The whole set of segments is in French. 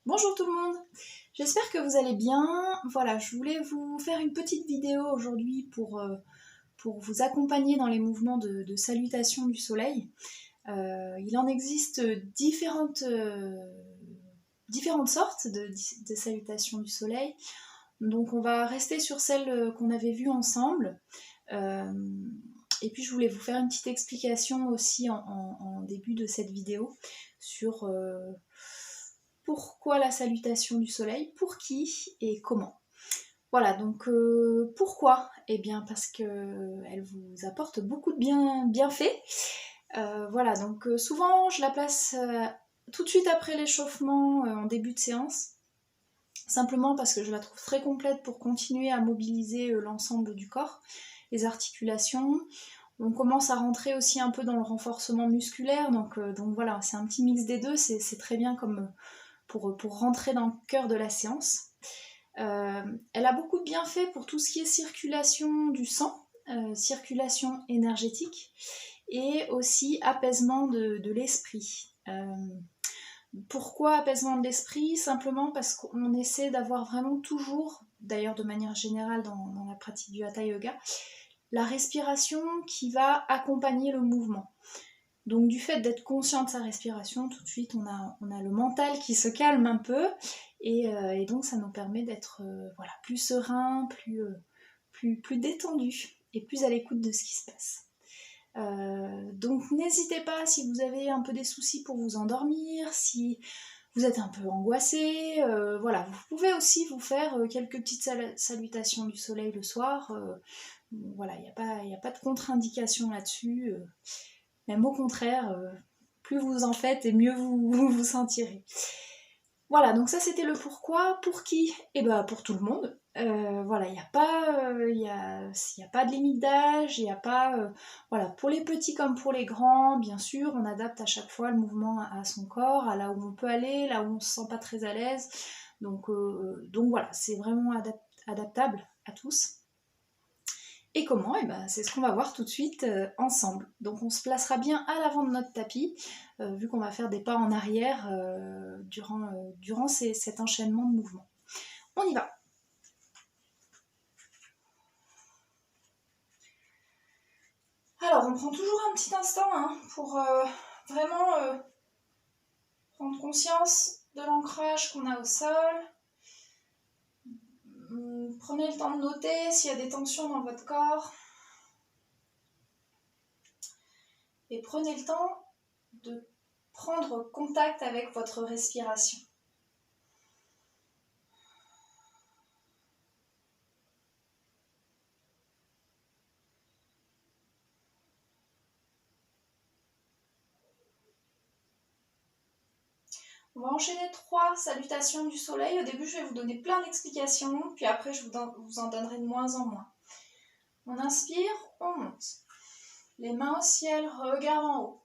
Bonjour tout le monde, j'espère que vous allez bien. Voilà, je voulais vous faire une petite vidéo aujourd'hui pour vous accompagner dans les mouvements de salutation du soleil. Il en existe différentes sortes de salutations du soleil. Donc on va rester sur celle qu'on avait vue ensemble. Et puis je voulais vous faire une petite explication aussi en début de cette vidéo sur pourquoi la salutation du soleil, pour qui et comment. Voilà, donc pourquoi? Eh bien parce qu'elle vous apporte beaucoup de bienfaits. Voilà, donc souvent je la place tout de suite après l'échauffement en début de séance. Simplement parce que je la trouve très complète pour continuer à mobiliser l'ensemble du corps, les articulations. On commence à rentrer aussi un peu dans le renforcement musculaire, donc voilà, c'est un petit mix des deux, c'est très bien comme pour rentrer dans le cœur de la séance. Elle a beaucoup de bienfaits pour tout ce qui est circulation du sang, circulation énergétique, et aussi apaisement de l'esprit. Pourquoi apaisement de l'esprit? Simplement parce qu'on essaie d'avoir vraiment toujours, d'ailleurs de manière générale dans la pratique du Hatha Yoga, la respiration qui va accompagner le mouvement. Donc du fait d'être conscient de sa respiration, tout de suite on a le mental qui se calme un peu, et donc ça nous permet d'être voilà, plus serein, plus détendu, et plus à l'écoute de ce qui se passe. Donc n'hésitez pas, si vous avez un peu des soucis pour vous endormir, si vous êtes un peu angoissé, voilà, vous pouvez aussi vous faire quelques petites salutations du soleil le soir. Voilà, il n'y a pas de contre-indication là-dessus. Même au contraire, plus vous en faites et mieux vous vous sentirez. Voilà, donc ça c'était le pourquoi. Pour qui? Eh ben pour tout le monde. Voilà, il n'y a pas de limite d'âge, il n'y a pas... voilà, pour les petits comme pour les grands, bien sûr, on adapte à chaque fois le mouvement à son corps, à là où on peut aller, là où on ne se sent pas très à l'aise. Donc voilà, c'est vraiment adaptable à tous. Et comment? Eh ben, c'est ce qu'on va voir tout de suite ensemble. Donc on se placera bien à l'avant de notre tapis, vu qu'on va faire des pas en arrière durant cet enchaînement de mouvements. On y va. Alors on prend toujours un petit instant pour vraiment prendre conscience de l'ancrage qu'on a au sol. Prenez le temps de noter s'il y a des tensions dans votre corps. Et prenez le temps de prendre contact avec votre respiration. On va enchaîner 3 salutations du soleil. Au début, je vais vous donner plein d'explications, puis après, je vous en donnerai de moins en moins. On inspire, on monte. Les mains au ciel, regard en haut.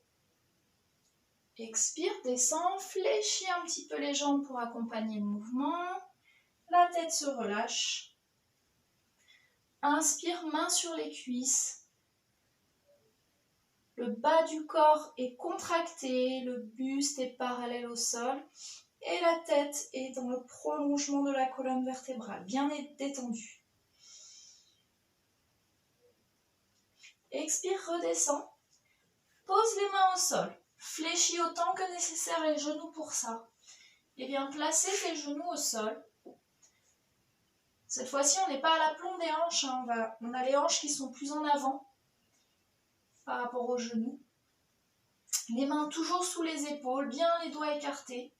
Expire, descend, fléchis un petit peu les jambes pour accompagner le mouvement. La tête se relâche. Inspire, main sur les cuisses. Le bas du corps est contracté, le buste est parallèle au sol. Et la tête est dans le prolongement de la colonne vertébrale, bien détendue. Expire, redescend. Pose les mains au sol. Fléchis autant que nécessaire les genoux pour ça. Et bien, placez tes genoux au sol. Cette fois-ci, on n'est pas à l'aplomb des hanches. On a les hanches qui sont plus en avant par rapport aux genoux. Les mains toujours sous les épaules, bien les doigts écartés.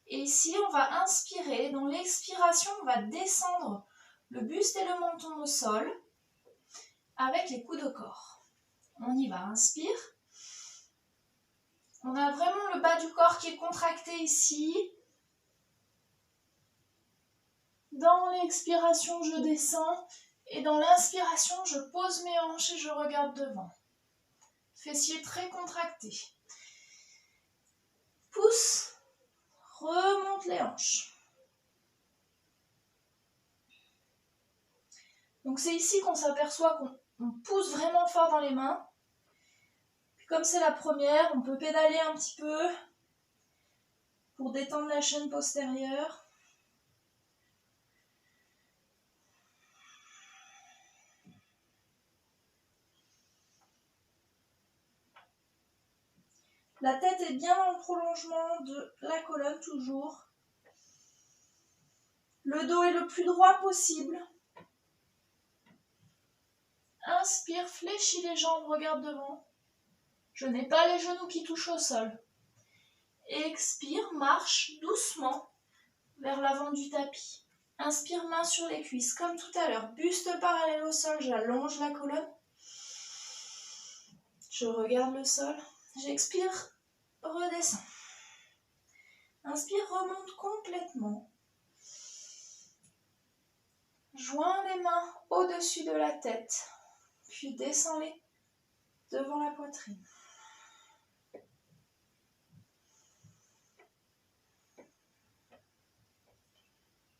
Et ici, on va inspirer. Dans l'expiration, on va descendre le buste et le menton au sol avec les coudes au corps. On y va, inspire. On a vraiment le bas du corps qui est contracté ici. Dans l'expiration, je descends. Et dans l'inspiration, je pose mes hanches et je regarde devant. Fessiers très contractés. Pousse. Remonte les hanches. Donc c'est ici qu'on s'aperçoit qu'on pousse vraiment fort dans les mains. Puis comme c'est la première, on peut pédaler un petit peu. pour détendre la chaîne postérieure. La tête est bien dans le prolongement de la colonne toujours. Le dos est le plus droit possible. Inspire, fléchis les jambes, regarde devant. Je n'ai pas les genoux qui touchent au sol. Expire, marche doucement vers l'avant du tapis. Inspire, main sur les cuisses, comme tout à l'heure. Buste parallèle au sol, j'allonge la colonne. Je regarde le sol. J'expire, redescends. Inspire, remonte complètement. Joins les mains au-dessus de la tête, puis descends-les devant la poitrine.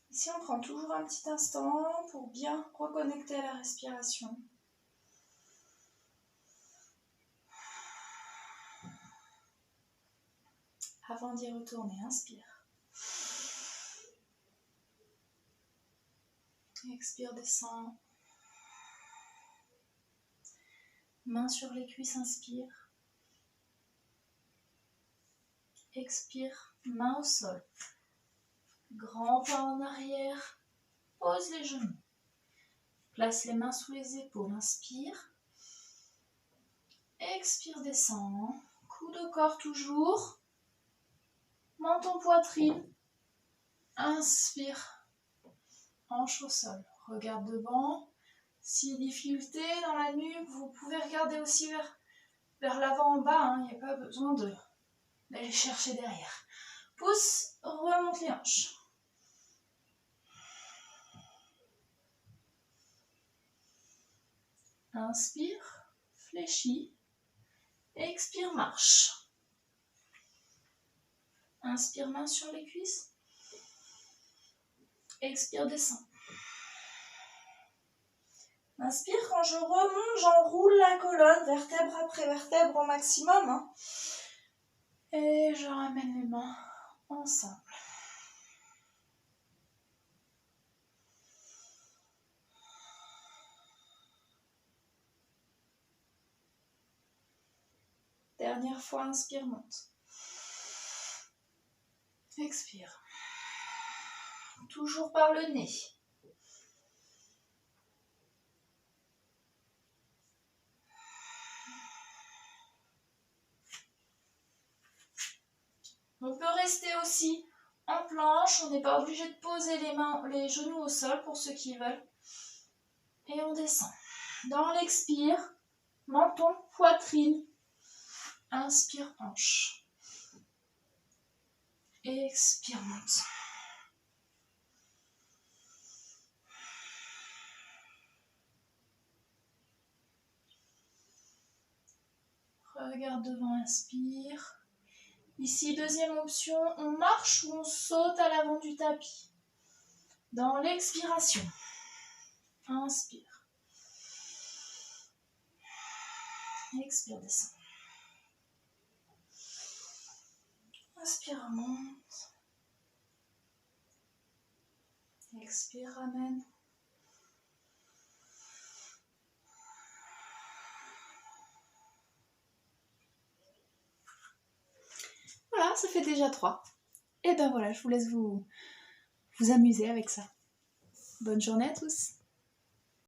Ici, on prend toujours un petit instant pour bien reconnecter à la respiration. Avant d'y retourner, inspire. Expire, descends. Main sur les cuisses, inspire. Expire, main au sol. Grand pas en arrière. Pose les genoux. Place les mains sous les épaules, inspire. Expire, descends. Coude au corps toujours. Menton, poitrine. Inspire. Hanche au sol. Regarde devant. Si difficulté dans la nuque, vous pouvez regarder aussi vers l'avant en bas. Il n'y a pas besoin d'aller chercher derrière. Pousse, remonte les hanches. Inspire, fléchis. Expire, marche. Inspire, main sur les cuisses. Expire, descends. Inspire, quand je remonte, j'enroule la colonne, vertèbre après vertèbre au maximum. Et je ramène les mains ensemble. Dernière fois, inspire, monte. Expire. Toujours par le nez. On peut rester aussi en planche, on n'est pas obligé de poser les genoux au sol pour ceux qui veulent. Et on descend. Dans l'expire, menton, poitrine. Inspire, hanche. Expire, monte. Regarde devant, inspire. Ici, deuxième option, on marche ou on saute à l'avant du tapis. Dans l'expiration, inspire. Expire, descend. Inspire, remonte. Expire, ramène. Voilà, ça fait déjà 3. Et ben voilà, je vous laisse vous amuser avec ça. Bonne journée à tous.